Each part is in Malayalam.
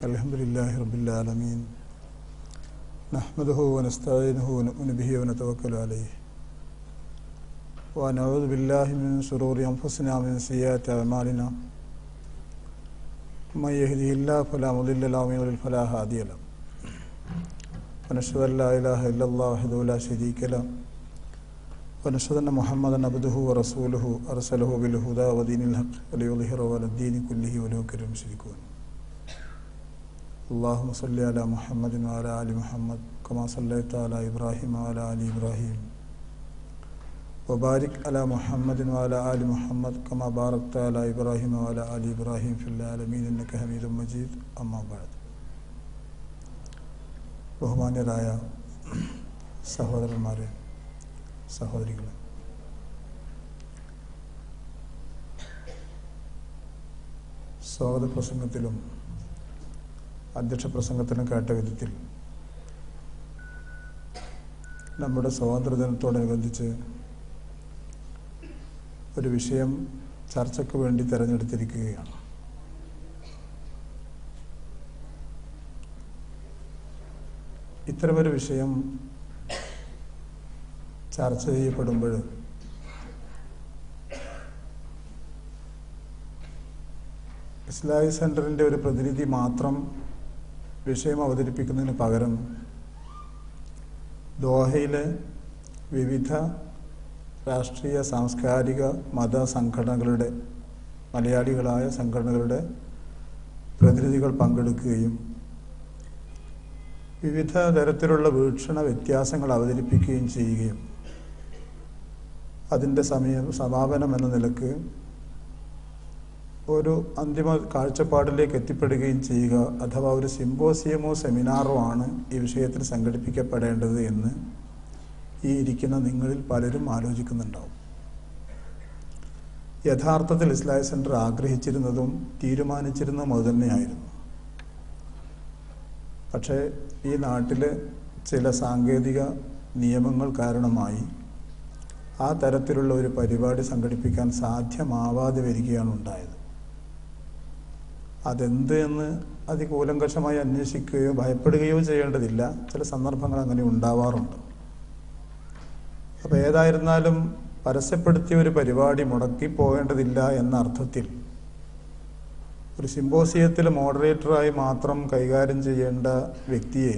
Alhamdulillahi Rabbil Alameen. Nahmaduhu wa nasta'inuhu wa nu'minu bihi wa natawakkalu alayhi. Wa na'udhu billahi min shururi anfusina wa min sayyiati a'malina. Man yahdihillahu fala mudilla lahu wa man yudlil fala hadiya lahu. Wa nashhadu an la ilaha illallah wahdahu la sharika lahu. Wa nashhadu anna Muhammadan abduhu wa rasuluhu arsalahu bil huda wa dinil haqq wa liyudhhirahu 'ala ad-dini kullihi wa law kariha al-mushrikun. اللهم صل على محمد وعلى آل محمد كما صليت على إبراهيم وعلى آل إبراهيم وبارك على محمد وعلى آل محمد كما باركت على إبراهيم وعلى آل إبراهيم في العالمين إنك حميد مجيد أما بعد ബഹുമാന്യരായ സഹോദരന്മാരെ സഹോദരികളെ, സ്വാഗത പ്രസംഗത്തിലും അധ്യക്ഷ പ്രസംഗത്തിനും കേട്ട വിധത്തിൽ നമ്മുടെ സ്വാതന്ത്ര്യദിനത്തോടനുബന്ധിച്ച് ഒരു വിഷയം ചർച്ചയ്ക്ക് വേണ്ടി തിരഞ്ഞെടുത്തിരിക്കുകയാണ്. ഇത്തരമൊരു വിഷയം ചർച്ച ചെയ്യപ്പെടുമ്പോൾ ഇസ്ലാഹി സെന്ററിൻ്റെ ഒരു പ്രതിനിധി മാത്രം വിഷയം അവതരിപ്പിക്കുന്നതിന് പകരം ദോഹയിലെ വിവിധ രാഷ്ട്രീയ, സാംസ്കാരിക, മത സംഘടനകളുടെ, മലയാളികളായ സംഘടനകളുടെ പ്രതിനിധികൾ പങ്കെടുക്കുകയും വിവിധ തരത്തിലുള്ള വീക്ഷണ വ്യത്യാസങ്ങൾ അവതരിപ്പിക്കുകയും ചെയ്യുകയും അതിൻ്റെ സമാപനം എന്ന നിലക്ക് ഒരു അന്തിമ കാഴ്ചപ്പാടിലേക്ക് എത്തിപ്പെടുകയും ചെയ്യുക, അഥവാ ഒരു സിമ്പോസിയമോ സെമിനാറോ ആണ് ഈ വിഷയത്തിൽ സംഘടിപ്പിക്കപ്പെടേണ്ടത് എന്ന് ഈ ഇരിക്കുന്ന നിങ്ങളിൽ പലരും ആലോചിക്കുന്നുണ്ടാവും. യഥാർത്ഥത്തിൽ ഇസ്ലാഹി സെന്റർ ആഗ്രഹിച്ചിരുന്നതും തീരുമാനിച്ചിരുന്നതും അതുതന്നെയായിരുന്നു. പക്ഷേ ഈ നാട്ടിലെ ചില സാങ്കേതിക നിയമങ്ങൾ കാരണമായി ആ തരത്തിലുള്ള ഒരു പരിപാടി സംഘടിപ്പിക്കാൻ സാധ്യമാവാതെ വരികയാണ് ഉണ്ടായത്. അതെന്ത് എന്ന് അതികൂലങ്കഷമായി അന്വേഷിക്കുകയോ ഭയപ്പെടുകയോ ചെയ്യേണ്ടതില്ല. ചില സന്ദർഭങ്ങൾ അങ്ങനെ ഉണ്ടാവാറുണ്ട്. അപ്പോൾ ഏതായിരുന്നാലും പരസ്യപ്പെടുത്തിയ ഒരു പരിപാടി മുടക്കിപ്പോകേണ്ടതില്ല എന്ന അർത്ഥത്തിൽ ഒരു സിമ്പോസിയത്തിൽ മോഡറേറ്ററായി മാത്രം കൈകാര്യം ചെയ്യേണ്ട വ്യക്തിയെ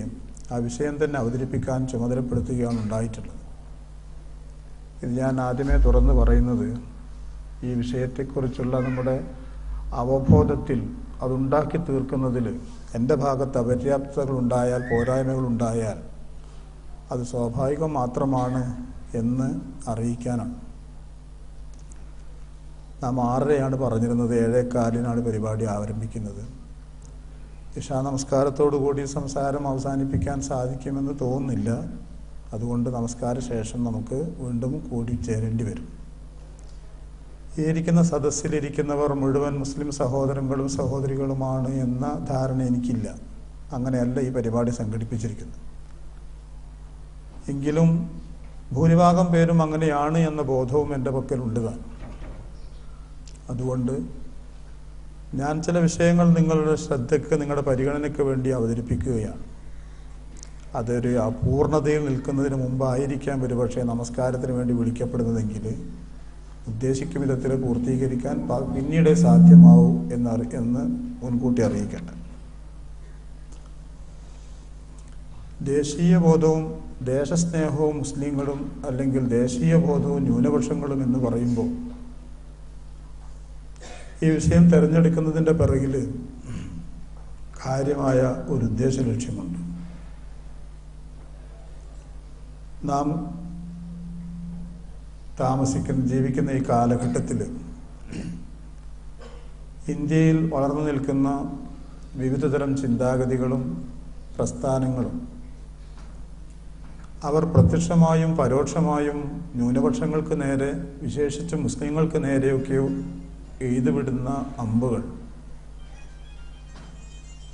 ആ വിഷയം തന്നെ അവതരിപ്പിക്കാൻ ചുമതലപ്പെടുത്തുകയാണ് ഉണ്ടായിട്ടുള്ളത്. ഇത് ഞാൻ ആദ്യമേ തുറന്നു പറയുന്നത് ഈ വിഷയത്തെക്കുറിച്ചുള്ള നമ്മുടെ അവബോധത്തിൽ അതുണ്ടാക്കി തീർക്കുന്നതിൽ എൻ്റെ ഭാഗത്ത് അപര്യാപ്തതകളുണ്ടായാൽ, പോരായ്മകളുണ്ടായാൽ അത് സ്വാഭാവികം മാത്രമാണ് എന്ന് അറിയിക്കാനാണ്. നാം 6:30 പറഞ്ഞിരുന്നത്, 7:15 പരിപാടി ആരംഭിക്കുന്നത്. ഇശാ നമസ്കാരത്തോടുകൂടി സംസാരം അവസാനിപ്പിക്കാൻ സാധിക്കുമെന്ന് തോന്നുന്നില്ല. അതുകൊണ്ട് നമസ്കാര ശേഷം നമുക്ക് വീണ്ടും കൂടി ചേരേണ്ടി വരും. ഈ ഇരിക്കുന്ന സദസ്സിലിരിക്കുന്നവർ മുഴുവൻ മുസ്ലിം സഹോദരങ്ങളും സഹോദരികളുമാണ് എന്ന ധാരണ എനിക്കില്ല. അങ്ങനെയല്ല ഈ പരിപാടി സംഘടിപ്പിച്ചിരിക്കുന്നത്. എങ്കിലും ഭൂരിഭാഗം പേരും അങ്ങനെയാണ് എന്ന ബോധവും എൻ്റെ പക്കലുണ്ട് താൻ. അതുകൊണ്ട് ഞാൻ ചില വിഷയങ്ങൾ നിങ്ങളുടെ ശ്രദ്ധയ്ക്ക്, നിങ്ങളുടെ പരിഗണനയ്ക്ക് വേണ്ടി അവതരിപ്പിക്കുകയാണ്. അതൊരു അപൂർണതയിൽ നിൽക്കുന്നതിന് മുമ്പായിരിക്കാം ഒരുപക്ഷെ നമസ്കാരത്തിന് വേണ്ടി വിളിക്കപ്പെടുന്നതെങ്കിൽ ഉദ്ദേശിക്കും വിധത്തിൽ പൂർത്തീകരിക്കാൻ പിന്നീട് സാധ്യമാവും എന്ന് മുൻകൂട്ടി അറിയിക്കേണ്ട. ദേശീയ ബോധവും ദേശസ്നേഹവും മുസ്ലിങ്ങളും, അല്ലെങ്കിൽ ദേശീയ ബോധവും ന്യൂനപക്ഷങ്ങളും എന്ന് പറയുമ്പോൾ ഈ വിഷയം തിരഞ്ഞെടുക്കുന്നതിൻ്റെ പിറകിൽ കാര്യമായ ഒരു ഉദ്ദേശ ലക്ഷ്യമുണ്ട്. നാം ജീവിക്കുന്ന ഈ കാലഘട്ടത്തിൽ ഇന്ത്യയിൽ വളർന്നു നിൽക്കുന്ന വിവിധതരം ചിന്താഗതികളും പ്രസ്ഥാനങ്ങളും അവർ പ്രത്യക്ഷമായും പരോക്ഷമായും ന്യൂനപക്ഷങ്ങൾക്ക് നേരെ, വിശേഷിച്ചും മുസ്ലിങ്ങൾക്ക് നേരെയൊക്കെയോ എഴുതുവിടുന്ന അമ്പുകൾ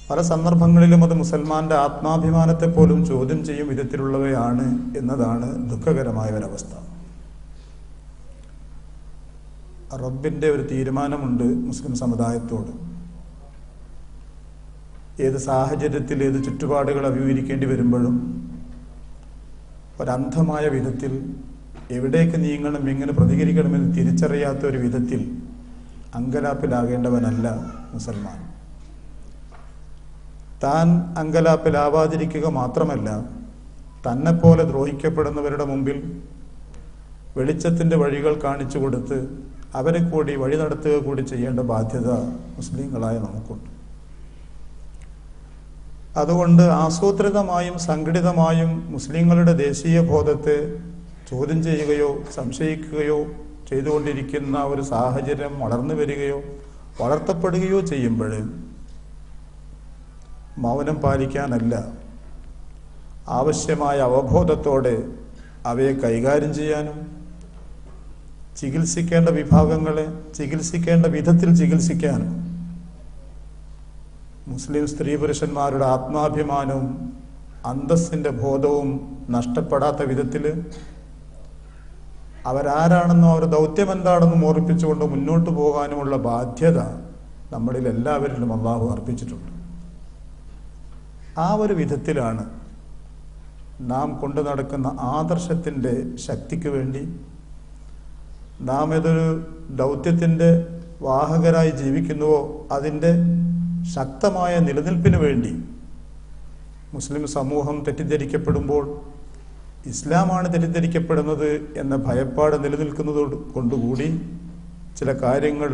പല സന്ദർഭങ്ങളിലും അത് മുസൽമാന്റെ ആത്മാഭിമാനത്തെ പോലും ചോദ്യം ചെയ്യും വിധത്തിലുള്ളവയാണ് എന്നതാണ് ദുഃഖകരമായ ഒരവസ്ഥ. റബ്ബിൻ്റെ ഒരു തീരുമാനമുണ്ട് മുസ്ലിം സമുദായത്തോട്. ഏത് സാഹചര്യത്തിൽ ഏത് ചുറ്റുപാടുകൾ അഭിമുഖീകരിക്കേണ്ടി വരുമ്പോഴും ഒരന്ധമായ വിധത്തിൽ എവിടേക്ക് നീങ്ങണം, എങ്ങനെ പ്രതികരിക്കണമെന്ന് തിരിച്ചറിയാത്ത ഒരു വിധത്തിൽ അങ്കലാപ്പിലാകേണ്ടവനല്ല മുസൽമാൻ. താൻ അങ്കലാപ്പിലാവാതിരിക്കുക മാത്രമല്ല, തന്നെപ്പോലെ ദ്രോഹിക്കപ്പെടുന്നവരുടെ മുമ്പിൽ വെളിച്ചത്തിൻ്റെ വഴികൾ കാണിച്ചു കൊടുത്ത് അവരെ കൂടി വഴി നടത്തുക കൂടി ചെയ്യേണ്ട ബാധ്യത മുസ്ലിങ്ങളായ നമുക്കുണ്ട്. അതുകൊണ്ട് ആസൂത്രിതമായും സംഘടിതമായും മുസ്ലിങ്ങളുടെ ദേശീയ ബോധത്തെ ചോദ്യം ചെയ്യുകയോ സംശയിക്കുകയോ ചെയ്തുകൊണ്ടിരിക്കുന്ന ഒരു സാഹചര്യം വളർന്നു വരികയോ വളർത്തപ്പെടുകയോ ചെയ്യുമ്പോൾ മൗനം പാലിക്കാനല്ല, ആവശ്യമായ അവബോധത്തോടെ അവയെ കൈകാര്യം ചെയ്യാനും ചികിത്സിക്കേണ്ട വിഭാഗങ്ങളെ ചികിത്സിക്കേണ്ട വിധത്തിൽ ചികിത്സിക്കാനും മുസ്ലിം സ്ത്രീ പുരുഷന്മാരുടെ ആത്മാഭിമാനവും അന്തസ്സിൻ്റെ ബോധവും നഷ്ടപ്പെടാത്ത വിധത്തിൽ അവരാരാണെന്നോ അവരുടെ ദൗത്യം എന്താണെന്നും ഓർപ്പിച്ചുകൊണ്ട് മുന്നോട്ട് പോകാനുമുള്ള ബാധ്യത നമ്മളിൽ എല്ലാവരിലും അല്ലാഹു അർപ്പിച്ചിട്ടുണ്ട്. ആ ഒരു വിധത്തിലാണ് നാം കൊണ്ടു നടക്കുന്ന ആദർശത്തിൻ്റെ ശക്തിക്ക് വേണ്ടി, നാം ഏതൊരു ദൗത്യത്തിൻ്റെ വാഹകരായി ജീവിക്കുന്നുവോ അതിൻ്റെ ശക്തമായ നിലനിൽപ്പിന് വേണ്ടി മുസ്ലിം സമൂഹം തെറ്റിദ്ധരിക്കപ്പെടുമ്പോൾ ഇസ്ലാമാണ് തെറ്റിദ്ധരിക്കപ്പെടുന്നത് എന്ന ഭയപ്പാട് നിലനിൽക്കുന്നത് കൊണ്ടുകൂടി ചില കാര്യങ്ങൾ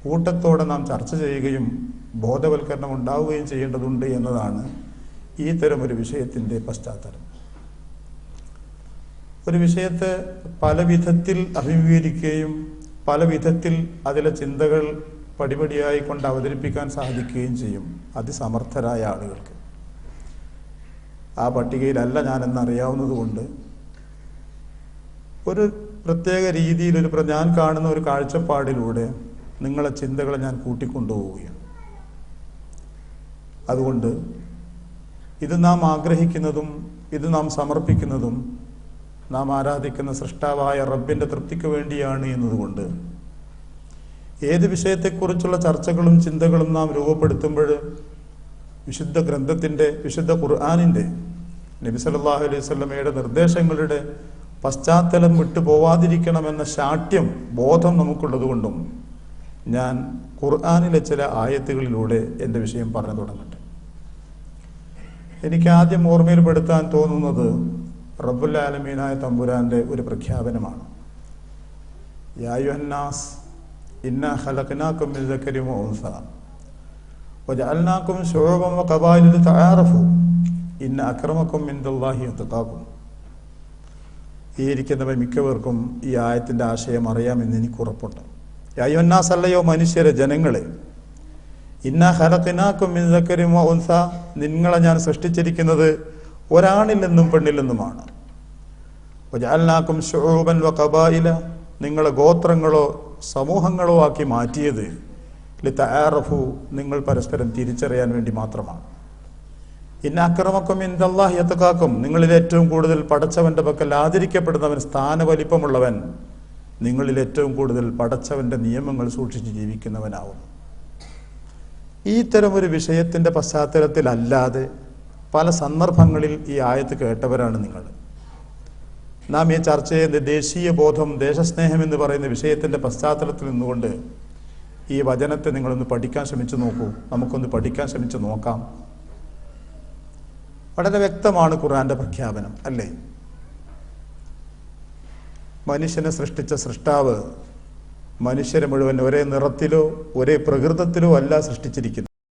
കൂട്ടത്തോടെ നാം ചർച്ച ചെയ്യുകയും ബോധവൽക്കരണം ഉണ്ടാവുകയും ചെയ്യേണ്ടതുണ്ട് എന്നതാണ് ഈ തരമൊരു വിഷയത്തിൻ്റെ പശ്ചാത്തലം. ഒരു വിഷയത്തെ പല വിധത്തിൽ അഭിമുഖീകരിക്കുകയും പല വിധത്തിൽ അതിലെ ചിന്തകൾ പടിപടിയായി കൊണ്ട് അവതരിപ്പിക്കാൻ സാധിക്കുകയും ചെയ്യും അതിസമർത്ഥരായ ആളുകൾക്ക്. ആ പട്ടികയിലല്ല ഞാനെന്നറിയാവുന്നത് കൊണ്ട് ഒരു പ്രത്യേക രീതിയിൽ ഞാൻ കാണുന്ന ഒരു കാഴ്ചപ്പാടിലൂടെ നിങ്ങളെ ചിന്തകളെ ഞാൻ കൂട്ടിക്കൊണ്ടുപോവുകയാണ്. അതുകൊണ്ട് ഇത് നാം ആഗ്രഹിക്കുന്നതും ഇത് നാം സമർപ്പിക്കുന്നതും നാം ആരാധിക്കുന്ന സൃഷ്ടാവായ റബ്ബിൻ്റെ തൃപ്തിക്ക് വേണ്ടിയാണ് എന്നതുകൊണ്ട് ഏത് വിഷയത്തെക്കുറിച്ചുള്ള ചർച്ചകളും ചിന്തകളും നാം രൂപപ്പെടുത്തുമ്പോൾ വിശുദ്ധ ഗ്രന്ഥത്തിൻ്റെ, വിശുദ്ധ ഖുർആനിൻ്റെ, നബി സല്ലല്ലാഹു അലൈഹി വസല്ലമയുടെ നിർദ്ദേശങ്ങളുടെ പശ്ചാത്തലം വിട്ടു പോവാതിരിക്കണമെന്ന ശാഠ്യം ബോധം നമുക്കുള്ളതുകൊണ്ടും ഞാൻ ഖുർആനിലെ ചില ആയത്തുകളിലൂടെ എൻ്റെ വിഷയം പറഞ്ഞു തുടങ്ങട്ടെ. എനിക്ക് ആദ്യം ഓർമ്മയിൽപ്പെടുത്താൻ തോന്നുന്നത് റബ്ബുൽ ആലമീനായ തമ്പുരാന്റെ ഒരു പ്രഖ്യാപനമാണ്. യാ അയ്യുഹന്നാസ് ഇന്നാ ഖലഖനാകും മിൻ ദക്കരിൻ വ ഉൻസ വജഅൽനാകും ശുഉബൻ വ ഖബായില ലിതആറഫു ഇന്ന അക്രമക്കും ഇൻദല്ലാഹി അത്ഖാകും. ഈ ഇരിക്കുന്നവർ മിക്കവർക്കും ഈ ആയത്തിൻ്റെ ആശയം അറിയാമെന്ന് എനിക്ക് ഉറപ്പുണ്ട്. യാ അയ്യുഹന്നാസ്, അല്ലയോ മനുഷ്യരെ, ജനങ്ങളെ, ഇന്നാ ഖലഖനാകും മിൻ ദക്കരിൻ വ ഉൻസ, നിങ്ങളെ ഞാൻ സൃഷ്ടിച്ചിരിക്കുന്നത് ഒരാണിൽ നിന്നും പെണ്ണിൽ നിന്നുമാണ്. വജഅൽനാകും ശുഊബൻ വ ഖബായില, നിങ്ങളെ ഗോത്രങ്ങളോ സമൂഹങ്ങളോ ആക്കി മാറ്റിയത് ലിതആറഫു, നിങ്ങൾ പരസ്പരം തിരിച്ചറിയാൻ വേണ്ടി മാത്രമാണ്. ഇന്ന അക്രമക്കും ഇൻദല്ലാഹി അത്ഖാക്കും, നിങ്ങളിൽ ഏറ്റവും കൂടുതൽ പടച്ചവന്റെ പക്കൽ ആദരിക്കപ്പെടുന്നവൻ, സ്ഥാനവലിപ്പമുള്ളവൻ, നിങ്ങളിൽ ഏറ്റവും കൂടുതൽ പടച്ചവന്റെ നിയമങ്ങൾ സൂക്ഷിച്ച് ജീവിക്കുന്നവനാവും. ഈ തരമൊരു വിഷയത്തിന്റെ പശ്ചാത്തലത്തിലല്ലാതെ പല സന്ദർഭങ്ങളിൽ ഈ ആയത്ത് കേട്ടവരാണ് നിങ്ങൾ. നാം ഈ ചർച്ച ചെയ്യുന്ന ദേശീയ ബോധം, ദേശസ്നേഹം എന്ന് പറയുന്ന വിഷയത്തിൻ്റെ പശ്ചാത്തലത്തിൽ നിന്നുകൊണ്ട് ഈ വചനത്തെ നിങ്ങളൊന്ന് പഠിക്കാൻ ശ്രമിച്ചു നോക്കൂ. നമുക്കൊന്ന് പഠിക്കാൻ ശ്രമിച്ചു നോക്കാം. വളരെ വ്യക്തമാണ് ഖുർആന്റെ പ്രഖ്യാപനം, അല്ലേ? മനുഷ്യനെ സൃഷ്ടിച്ച സൃഷ്ടാവ് മനുഷ്യരെ മുഴുവൻ ഒരേ നിറത്തിലോ ഒരേ പ്രകൃതത്തിലോ അല്ല സൃഷ്ടിച്ചിരിക്കുന്നത്.